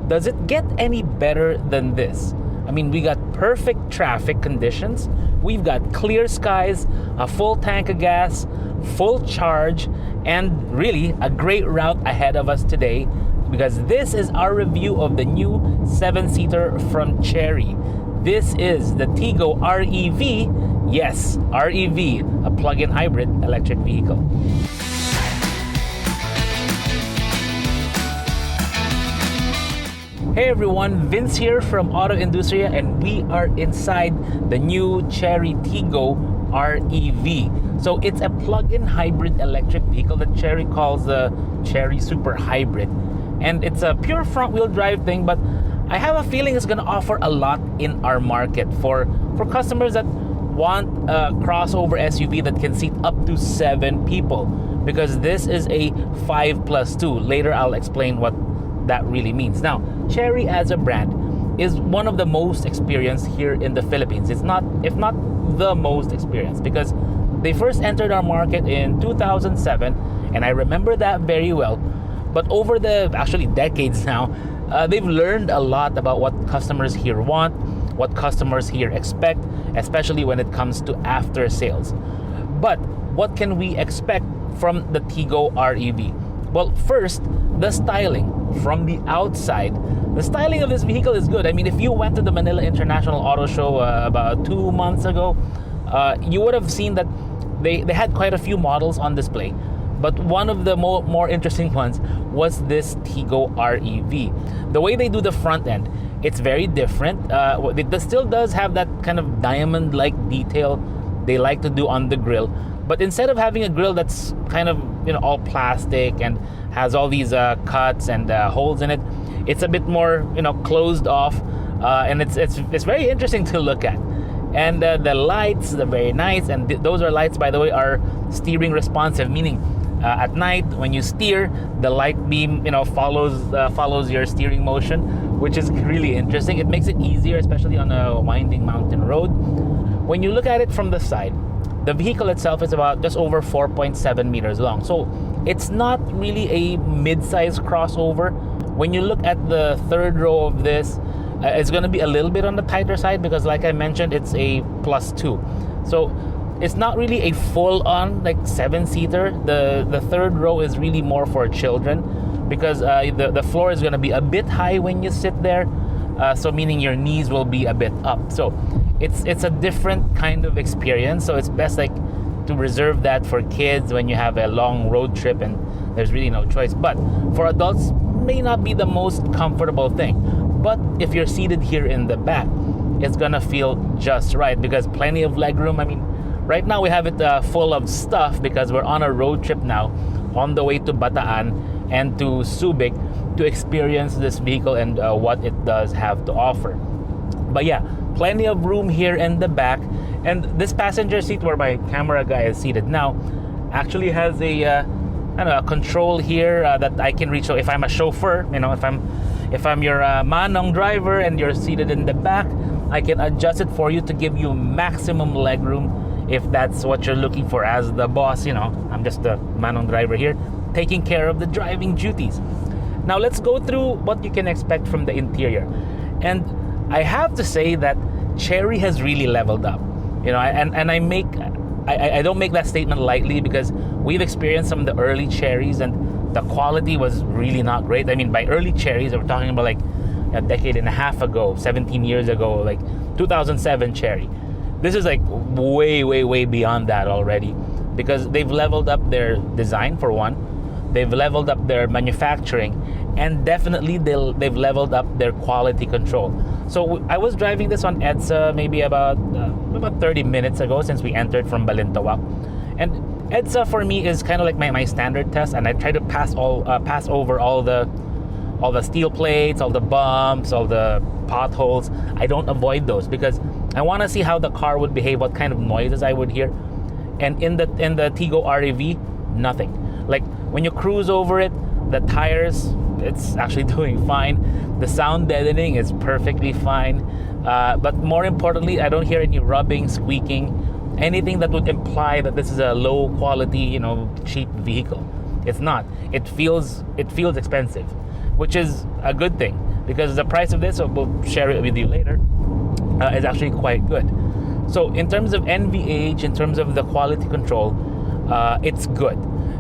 Does it get any better than this? I mean, we got perfect traffic conditions. We've got clear skies, a full tank of gas, full charge, and really a great route ahead of us today, because this is our review of the new 7-seater from Chery. This is the Tiggo ReV. Yes, ReV, a plug-in hybrid electric vehicle. Hey everyone, Vince here from AutoIndustriya, and we are inside the new Chery Tiggo ReV. So it's a plug-in hybrid electric vehicle that Chery calls the Chery Super Hybrid. And it's a pure front-wheel drive thing, but I have a feeling it's going to offer a lot in our market for customers that want a crossover SUV that can seat up to 7 people, because this is a 5+2. Later I'll explain what that really means. Now, Chery as a brand is one of the most experienced here in the Philippines. It's not, if not the most experienced, because they first entered our market in 2007, and I remember that very well. But over the actually decades now, they've learned a lot about what customers here want, what customers here expect, especially when it comes to after sales. But what can we expect from the Tiggo ReV? Well, first, the styling. From the outside, the styling of this vehicle is good. I mean, if you went to the Manila International Auto Show about 2 months ago, you would have seen that they had quite a few models on display. But one of the more interesting ones was this Tiggo ReV. The way they do the front end, it's very different. It still does have that kind of diamond-like detail they like to do on the grille. But instead of having a grille that's kind of, all plastic and has all these cuts and holes in it, it's a bit more, closed off, and it's very interesting to look at. And the lights are very nice, and those are lights, by the way, are steering responsive, meaning at night when you steer, the light beam, follows your steering motion, which is really interesting. It makes it easier, especially on a winding mountain road. When you look at it from the side, the vehicle itself is about just over 4.7 meters long. So it's not really a mid-size crossover. When you look at the third row of this, it's going to be a little bit on the tighter side because, like I mentioned, it's a +2. So it's not really a full-on 7-seater. The third row is really more for children because the floor is going to be a bit high when you sit there. So meaning your knees will be a bit up. So it's a different kind of experience. So it's best to reserve that for kids when you have a long road trip and there's really no choice. But for adults, may not be the most comfortable thing. But if you're seated here in the back, it's gonna feel just right because plenty of legroom. I mean, right now we have it full of stuff because we're on a road trip now on the way to Bataan and to Subic to experience this vehicle and what it does have to offer. But yeah, plenty of room here in the back, and this passenger seat where my camera guy is seated now actually has a control here that I can reach. So if I'm a chauffeur, if I'm your manong driver and you're seated in the back, I can adjust it for you to give you maximum legroom if that's what you're looking for as the boss. I'm just the manong driver here taking care of the driving duties. Now let's go through what you can expect from the interior. And I have to say that Chery has really leveled up. I don't make that statement lightly because we've experienced some of the early Cherys and the quality was really not great. I mean, by early Cherys, we're talking about a decade and a half ago, 17 years ago, 2007 Chery. This is way, way, way beyond that already because they've leveled up their design for one. They've leveled up their manufacturing, and definitely they've leveled up their quality control. So I was driving this on EDSA maybe about 30 minutes ago since we entered from Balintawak. And EDSA for me is kind of like my standard test, and I try to pass over all the steel plates, all the bumps, all the potholes. I don't avoid those because I want to see how the car would behave, what kind of noises I would hear. And in the Tiggo ReV, nothing. When you cruise over it, the tires, it's actually doing fine. The sound deadening is perfectly fine. But more importantly, I don't hear any rubbing, squeaking, anything that would imply that this is a low quality, cheap vehicle. It's not. It feels expensive, which is a good thing because the price of this, so we'll share it with you later, is actually quite good. So in terms of NVH, in terms of the quality control, it's good,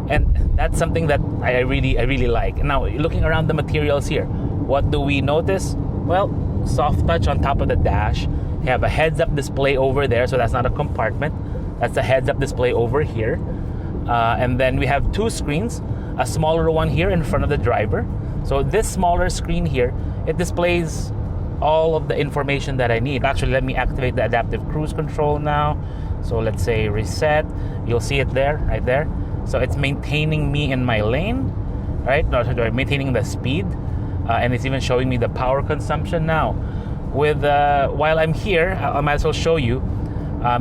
and that's something that I really like. Now, looking around the materials here, what do we notice? Well, soft touch on top of the dash. You have a heads-up display over there, so that's not a compartment. That's a heads-up display over here. And then we have two screens, a smaller one here in front of the driver. So this smaller screen here, it displays all of the information that I need. Actually, let me activate the adaptive cruise control now. So let's say reset. You'll see it there, right there. So it's maintaining me in my lane, right? No, sorry, maintaining the speed. And it's even showing me the power consumption now. With while I'm here, I might as well show you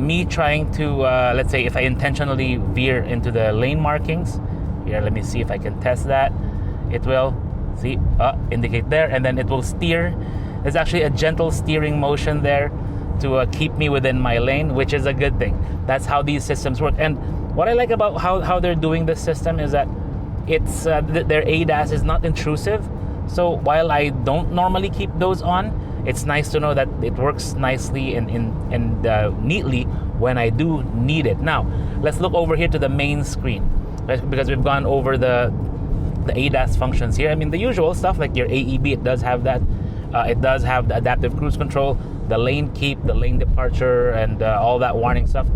me trying to, let's say if I intentionally veer into the lane markings. Here, let me see if I can test that. It will, see, indicate there, and then it will steer. There's actually a gentle steering motion there to keep me within my lane, which is a good thing. That's how these systems work. And what I like about how they're doing this system is that it's their ADAS is not intrusive. So while I don't normally keep those on, it's nice to know that it works nicely and neatly when I do need it. Now, let's look over here to the main screen, because we've gone over the ADAS functions here. I mean, the usual stuff like your AEB, it does have that. It does have the adaptive cruise control, the lane keep, the lane departure, and all that warning stuff.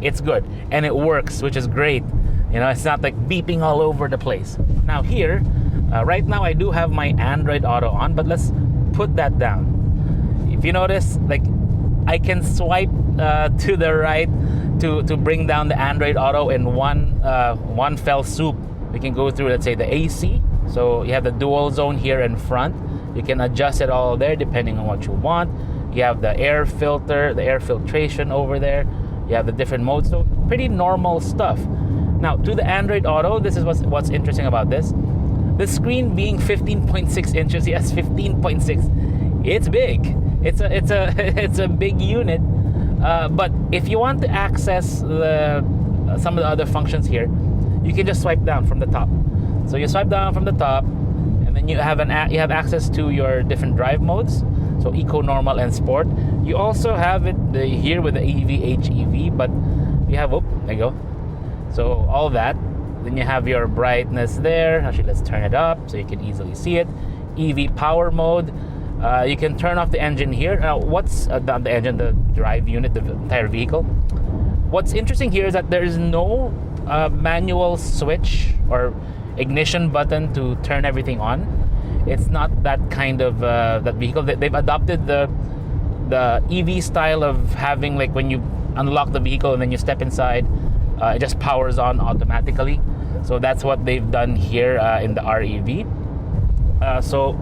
It's good, and it works, which is great. You know, it's not like beeping all over the place. Now here, right now I do have my Android Auto on, but let's put that down. If you notice, like, I can swipe to the right to bring down the Android Auto in one fell swoop. We can go through, let's say, the AC. So you have the dual zone here in front. You can adjust it all there depending on what you want. You have the air filter, the air filtration over there. You have the different modes. So pretty normal stuff. Now, to the Android Auto, this is what's interesting about this. The screen being 15.6 inches, yes, 15.6. It's big. It's a big unit. But if you want to access some of the other functions here, you can just swipe down from the top. So you swipe down from the top, and then you have access to your different drive modes. So Eco, Normal, and Sport. You also have it here with the EV, HEV, but you have, there you go. So all that. Then you have your brightness there. Actually, let's turn it up so you can easily see it. EV power mode. You can turn off the engine here. Now, what's the engine, the drive unit, the entire vehicle? What's interesting here is that there is no manual switch or ignition button to turn everything on. It's not that kind of that vehicle. They've adopted the EV style of having, like, when you unlock the vehicle and then you step inside, it just powers on automatically. So that's what they've done here in the REV. So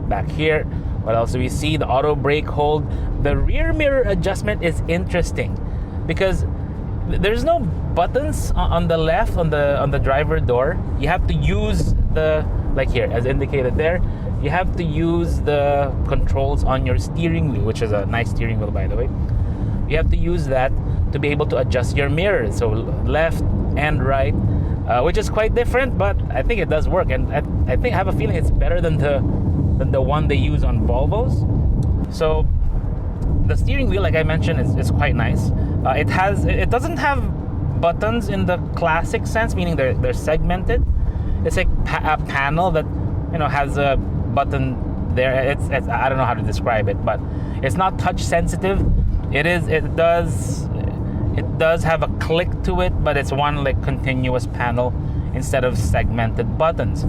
back here, what else do we see? The auto brake hold. The rear mirror adjustment is interesting because there's no buttons on the left on the driver door. You have to use like here as indicated there. You have to use the controls on your steering wheel, which is a nice steering wheel, by the way. You have to use that to be able to adjust your mirrors, so left and right, which is quite different, but I think it does work, and I have a feeling it's better than the one they use on Volvos. So the steering wheel, like I mentioned, is quite nice. It doesn't have buttons in the classic sense, meaning they're segmented. It's like a panel that has a button there. It's I don't know how to describe it, but it's not touch sensitive. It does have a click to it, but it's one like continuous panel instead of segmented buttons.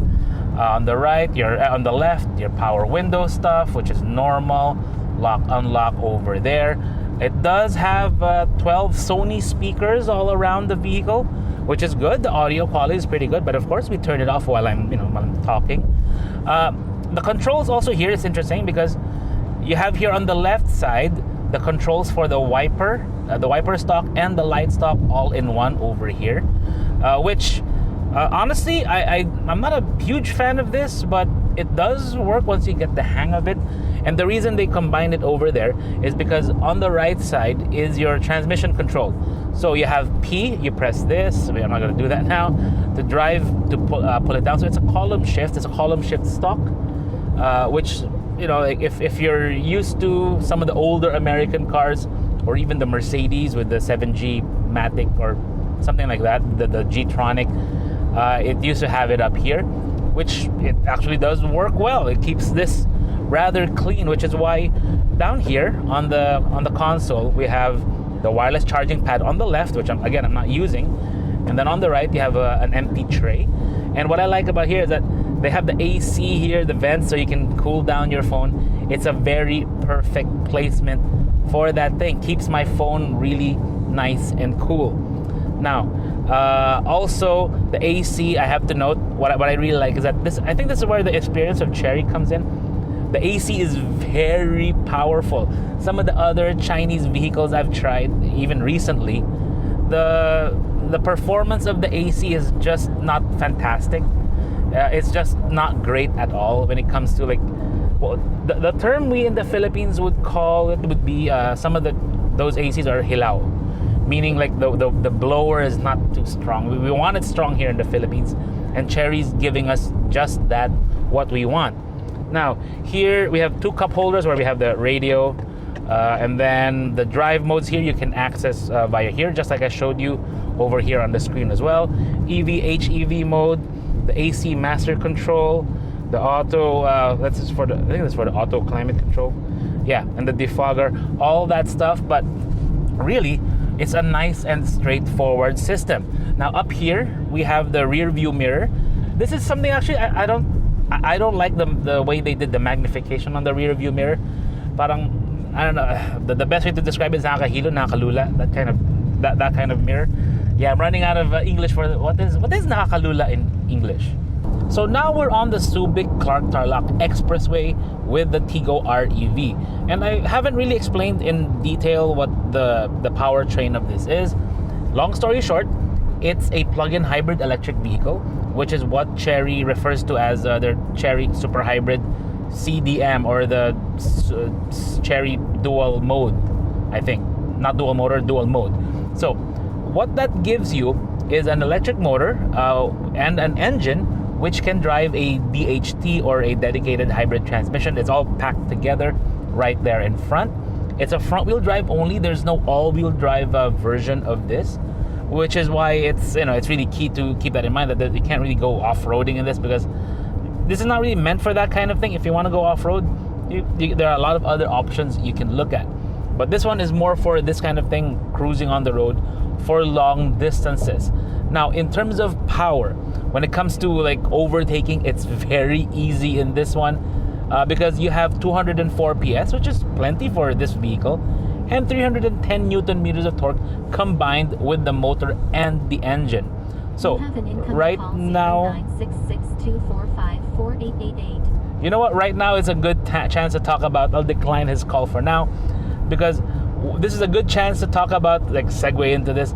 On the right, on the left, your power window stuff, which is normal. Lock, unlock over there. It does have 12 Sony speakers all around the vehicle, which is good. The audio quality is pretty good, but of course we turn it off while I'm talking. The controls also here is interesting because you have here on the left side the controls for the wiper stalk and the light stop all in one over here, which honestly I'm not a huge fan of this, but it does work once you get the hang of it. And the reason they combined it over there is because on the right side is your transmission control. So you have P, you press this. I'm not going to do that now. To drive, to pull it down. So it's a column shift. It's a column shift stock, which like if you're used to some of the older American cars, or even the Mercedes with the 7G Matic or something like that, the G-Tronic, it used to have it up here, which it actually does work well. It keeps this rather clean, which is why down here on the console we have the wireless charging pad on the left, which I'm not using, and then on the right you have an empty tray. And what I like about here is that they have the AC here, the vents, so you can cool down your phone. It's a very perfect placement for that thing. Keeps my phone really nice and cool. Now, also the AC, I have to note, what I really like is that I think this is where the experience of Chery comes in. The AC is very powerful. Some of the other Chinese vehicles I've tried, even recently, the performance of the AC is just not fantastic. It's just not great at all when it comes to the term we in the Philippines would call it would be some of those ACs are hilaw, meaning like the blower is not too strong. We want it strong here in the Philippines, and Chery's giving us just that, what we want. Now here we have two cup holders where we have the radio, and then the drive modes here you can access via here, just like I showed you over here on the screen as well. EV, HEV mode, the AC master control, the auto, I think that's for the auto climate control. Yeah, and the defogger, all that stuff. But really, it's a nice and straightforward system. Now up here, we have the rear view mirror. This is something actually I don't like the way they did the magnification on the rear view mirror. Parang, I don't know, the best way to describe it is nakakahilo, nakakalula, that kind of mirror. Yeah, I'm running out of English for what is nakakalula in English. So now we're on the Subic Clark Tarlac Expressway with the Tiggo ReV, and I haven't really explained in detail what the powertrain of this is. Long story short, it's a plug-in hybrid electric vehicle, which is what Chery refers to as their Chery Super Hybrid CDM, or the Chery Dual Mode, I think. Not dual motor, dual mode. So what that gives you is an electric motor and an engine which can drive a DHT, or a dedicated hybrid transmission. It's all packed together right there in front. It's a front-wheel drive only. There's no all-wheel drive version of this, which is why it's really key to keep that in mind, that you can't really go off-roading in this, because this is not really meant for that kind of thing. If you want to go off-road, there are a lot of other options you can look at. But this one is more for this kind of thing, cruising on the road for long distances. Now, in terms of power, when it comes to overtaking, it's very easy in this one because you have 204 PS, which is plenty for this vehicle, and 310 Newton meters of torque combined with the motor and the engine. So right now, you know what? Right now is a good chance to talk about. I'll decline his call for now, because this is a good chance to talk about, segue into this.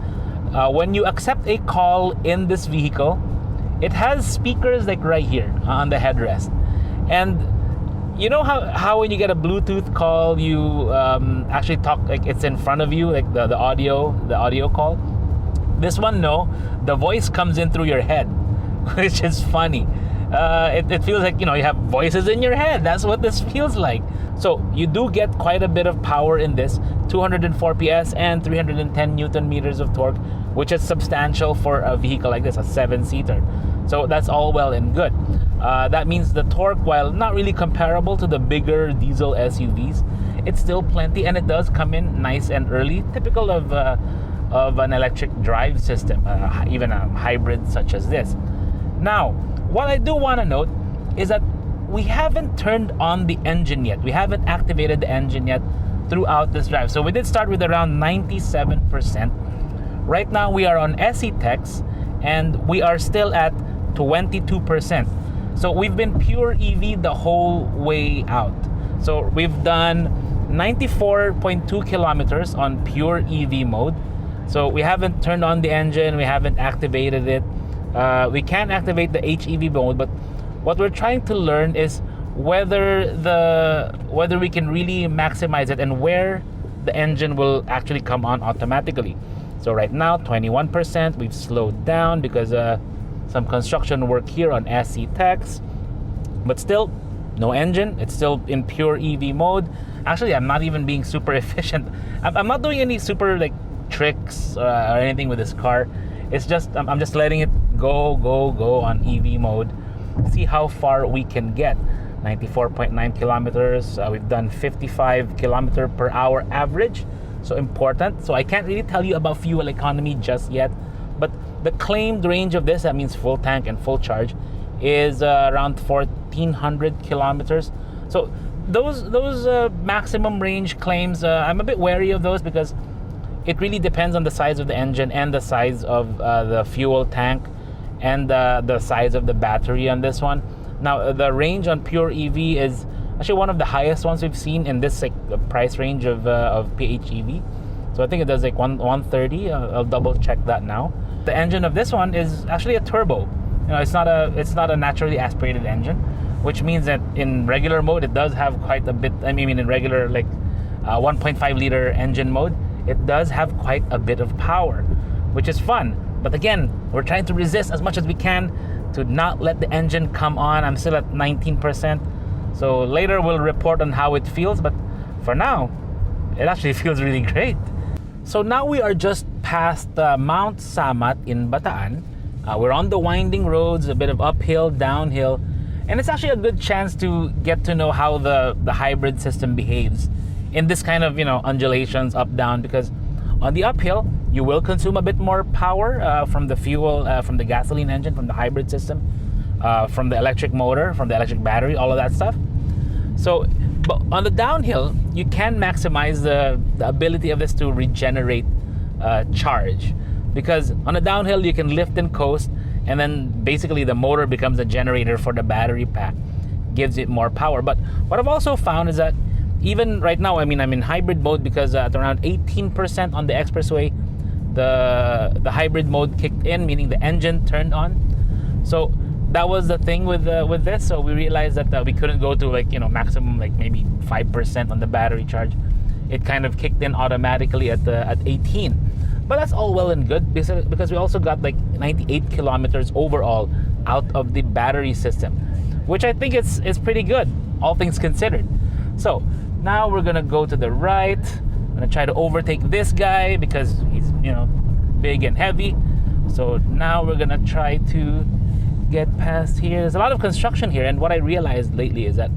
When you accept a call in this vehicle, it has speakers right here on the headrest. And you know how when you get a Bluetooth call, you actually talk it's in front of you, the audio call? This one, no. The voice comes in through your head, which is funny. It feels like, you have voices in your head. That's what this feels like. So you do get quite a bit of power in this, 204 PS and 310 Newton meters of torque, which is substantial for a vehicle like this, a 7-seater. So that's all well and good. That means the torque, while not really comparable to the bigger diesel SUVs, it's still plenty, and it does come in nice and early, typical of an electric drive system, even a hybrid such as this. Now, what I do want to note is that we haven't turned on the engine yet. We haven't activated the engine yet throughout this drive. So we did start with around 97%. Right now we are on SE Techs, and we are still at 22%. So we've been pure EV the whole way out. So we've done 94.2 kilometers on pure EV mode. So we haven't turned on the engine, we haven't activated it. We can activate the HEV mode, but what we're trying to learn is whether we can really maximize it and where the engine will actually come on automatically. So right now, 21%. We've slowed down because some construction work here on SE Techs, but still no engine. It's still in pure EV mode. Actually, I'm not even being super efficient. I'm not doing any super like tricks or anything with this car. It's just I'm just letting it go on EV mode. See how far we can get. 94.9 kilometers. We've done 55 kilometer per hour average. So important. So I can't really tell you about fuel economy just yet. But the claimed range of this, that means full tank and full charge, is around 1,400 kilometers. So those maximum range claims, I'm a bit wary of those because it really depends on the size of the engine and the size of the fuel tank and the size of the battery on this one. Now, the range on pure EV is actually one of the highest ones we've seen in this like price range of PHEV. So I think it does like 130. I'll double check that now. The engine of this one is actually a turbo. You know, it's not a naturally aspirated engine, which means that in regular mode it does have quite a bit. I mean, in regular like 1.5 liter engine mode, it does have quite a bit of power, which is fun. But again, we're trying to resist as much as we can to not let the engine come on. I'm still at 19%. So later we'll report on how it feels, but for now, it actually feels really great. So now we are just past Mount Samat in Bataan. We're on the winding roads, a bit of uphill, downhill, and it's actually a good chance to get to know how the hybrid system behaves in this kind of, you know, undulations up, down, because on the uphill, you will consume a bit more power from the fuel, from the gasoline engine, from the hybrid system, from the electric motor, from the electric battery, all of that stuff. So, but on the downhill, you can maximize the ability of this to regenerate charge. Because on a downhill, you can lift and coast, and then basically the motor becomes a generator for the battery pack, gives it more power. But what I've also found is that even right now, I mean, I'm in hybrid mode because at around 18% on the expressway, the hybrid mode kicked in, meaning the engine turned on. So that was the thing with this. So we realized that we couldn't go to like, you know, maximum like maybe 5% on the battery charge. It kind of kicked in automatically at 18. But that's all well and good because we also got like 98 kilometers overall out of the battery system, which I think is pretty good, all things considered. So now we're gonna go to the right. I'm gonna try to overtake this guy because he's, you know, big and heavy. So now we're gonna try to get past here. There's a lot of construction here, and what I realized lately is that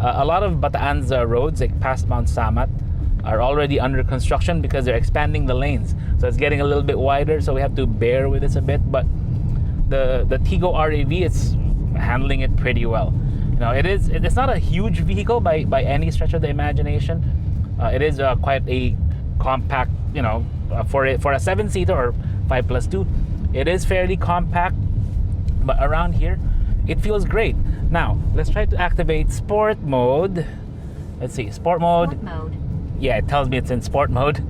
a lot of Bataan's roads, like past Mount Samat, are already under construction because they're expanding the lanes. So it's getting a little bit wider, so we have to bear with this a bit. But the Tiggo ReV, it's handling it pretty well. You know, it's not a huge vehicle by any stretch of the imagination. It is quite a compact, you know, for a 7-seater or 5+2. It is fairly compact, but around here, it feels great. Now, let's try to activate sport mode. Let's see, sport mode. Sport mode. Yeah, it tells me it's in sport mode.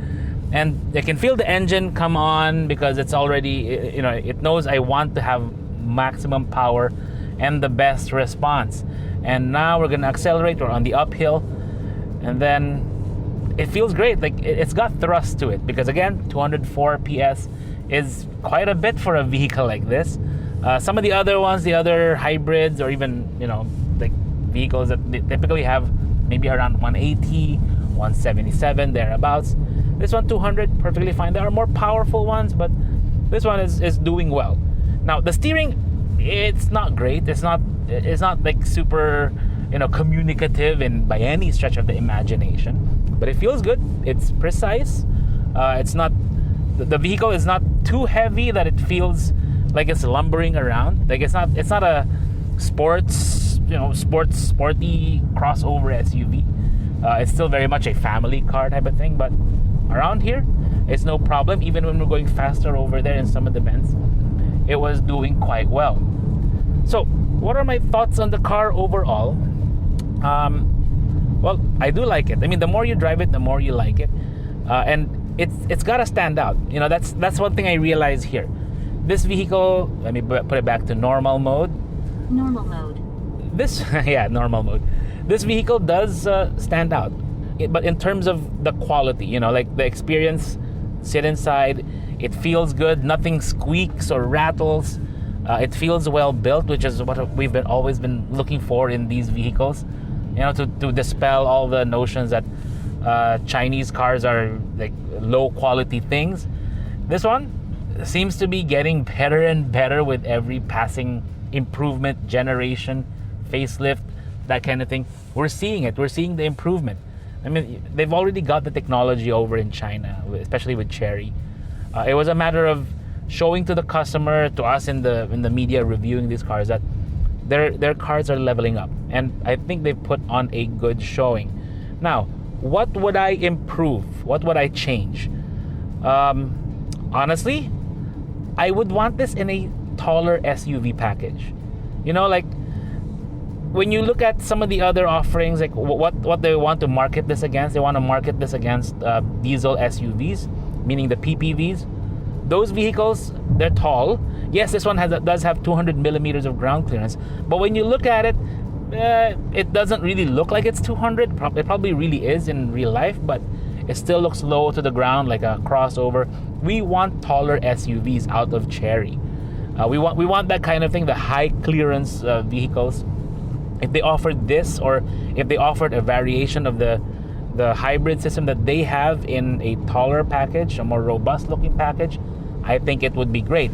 And I can feel the engine come on because it's already, you know, it knows I want to have maximum power and the best response. And now we're gonna accelerate. We're on the uphill, and then it feels great. Like it's got thrust to it because again, 204 PS is quite a bit for a vehicle like this. Some of the other ones, the other hybrids, or even, you know, like vehicles that they typically have maybe around 180, 177 thereabouts. This one 200, perfectly fine. There are more powerful ones, but this one is doing well. Now the steering, it's not great. It's not like super, you know, communicative and by any stretch of the imagination, but it feels good. It's precise. It's not, the vehicle is not too heavy that it feels like it's lumbering around. Like it's not a sports, you know, sporty crossover SUV. It's still very much a family car type of thing, but around here, it's no problem. Even when we're going faster over there in some of the bends, it was doing quite well. So, what are my thoughts on the car overall? Well, I do like it. I mean, the more you drive it, the more you like it, and it's gotta stand out. You know, that's one thing I realize here. This vehicle, let me put it back to normal mode. Normal mode. This, yeah, normal mode. This vehicle does stand out, but in terms of the quality, you know, like the experience, sit inside, it feels good. Nothing squeaks or rattles. It feels well built, which is what we've always been looking for in these vehicles. You know, to dispel all the notions that Chinese cars are like low quality things. This one seems to be getting better and better with every passing improvement, generation, facelift, that kind of thing. We're seeing it. We're seeing the improvement. I mean, they've already got the technology over in China, especially with Chery. It was a matter of showing to the customer, to us in the media reviewing these cars, that their cars are leveling up, and I think they've put on a good showing. Now, what would I improve? What would I change? Honestly, I would want this in a taller SUV package. You know, like when you look at some of the other offerings, like what they want to market this against, they want to market this against diesel SUVs, meaning the PPVs. Those vehicles, they're tall. Yes, this one does have 200 millimeters of ground clearance, but when you look at it, it doesn't really look like it's 200. It probably really is in real life, but it still looks low to the ground, like a crossover. We want taller SUVs out of Chery. We want that kind of thing, the high clearance vehicles. If they offered this, or if they offered a variation of the hybrid system that they have in a taller package, a more robust looking package, I think it would be great.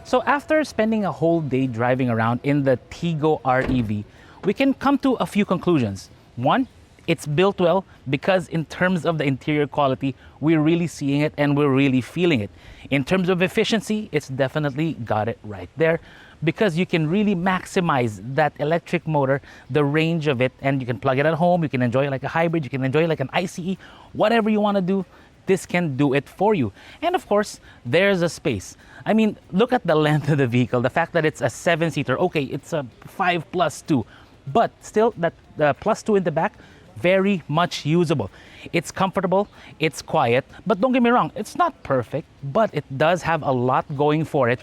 So after spending a whole day driving around in the Tiggo ReV, we can come to a few conclusions. One, it's built well because in terms of the interior quality, we're really seeing it and we're really feeling it. In terms of efficiency, it's definitely got it right there because you can really maximize that electric motor, the range of it, and you can plug it at home, you can enjoy it like a hybrid, you can enjoy it like an ICE, whatever you want to do, this can do it for you. And of course, there's a space. I mean, look at the length of the vehicle, the fact that it's a 7-seater. Okay, it's a 5+2, but still that +2 in the back, very much usable. It's comfortable, it's quiet, but don't get me wrong, it's not perfect, but it does have a lot going for it,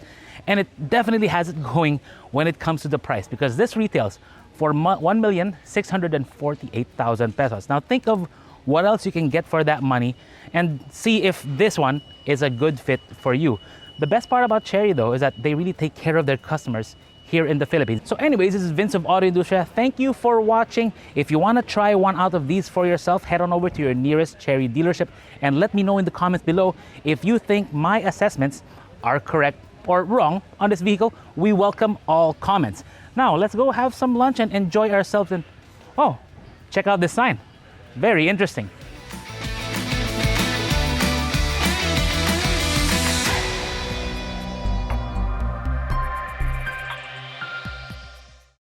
and it definitely has it going when it comes to the price, because this retails for 1,648,000 pesos. Now think of what else you can get for that money and see if this one is a good fit for you. The best part about Chery though is that they really take care of their customers here in the Philippines. So anyways, this is Vince of Auto Industria. Thank you for watching. If you want to try one out of these for yourself, head on over to your nearest Chery dealership and let me know in the comments below if you think my assessments are correct or wrong on this vehicle. We welcome all comments. Now let's go have some lunch and enjoy ourselves, and oh, check out this sign. Very interesting.